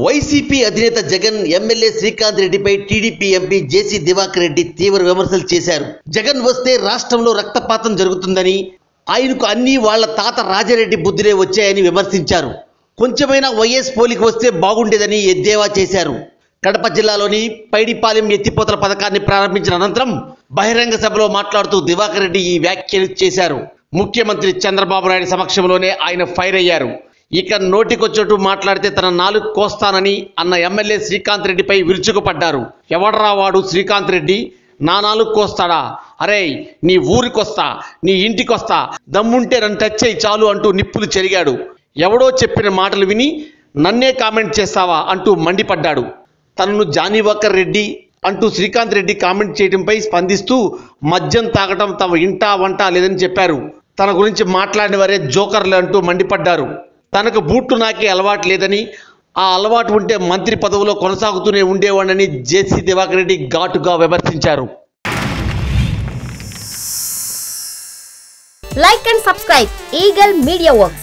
YCP అధినేత Jagan MLA Srikanth రెడ్డిపై TDP MP JC Diwakar Reddy తీవ్ర విమర్శలు చేశారు. జగన్ వస్తే రాష్ట్రంలో రక్తపాతం జరుగుతుందని, ఆయనకు అన్ని వాళ్ల తాత రాజారెడ్డి బుద్ధిలే వచ్చాయని విమర్శించారు. కొంచెమైనా వైఎస్ పోలికి వస్తే బాగుండేదని ఎద్దేవా చేశారు. కడప జిల్లాలోని పైడిపాలెం ఎత్తిపోతల పథకాన్ని ప్రారంభించిన అనంతరం బహిరంగ సభలో మాట్లాడుతూ దివాకర్ రెడ్డి ఈ వ్యాఖ్యలు చేశారు. ముఖ్యమంత్రి చంద్రబాబు నాయుడు సమక్షంలోనే ఆయన ఫైర్ అయ్యారు. ఇక నోటికొచ్చట్టు మాట్లాడితే తన నాలుగు కోస్తానని అన్న ఎమ్మెల్యే శ్రీకాంత్ రెడ్డిపై విరుచుకుపడ్డారు. ఎవడరా వాడు శ్రీకాంత్ రెడ్డి, నా నాలుగు కోస్తాడా? అరే నీ ఊరికొస్తా, నీ ఇంటికొస్తా, దమ్ముంటే నన్ను టచ్ అయ్యి చాలు అంటూ నిప్పులు చెరిగాడు. ఎవడో చెప్పిన మాటలు విని నన్నే కామెంట్ చేస్తావా అంటూ మండిపడ్డాడు. తనను జానీ వాకర్ రెడ్డి అంటూ శ్రీకాంత్ రెడ్డి కామెంట్ చేయడంపై స్పందిస్తూ మద్యం తాగటం తమ ఇంటా వంట లేదని చెప్పారు. తన గురించి మాట్లాడిన వారే జోకర్లు అంటూ మండిపడ్డారు. తనకు బూట్లు నాకే అలవాటు లేదని, ఆ అలవాటు ఉంటే మంత్రి పదవిలో కొనసాగుతూనే ఉండేవాడని జేసీ దివాకర్ రెడ్డి ఘాటుగా విమర్శించారు. Like and subscribe Eagle Media Works.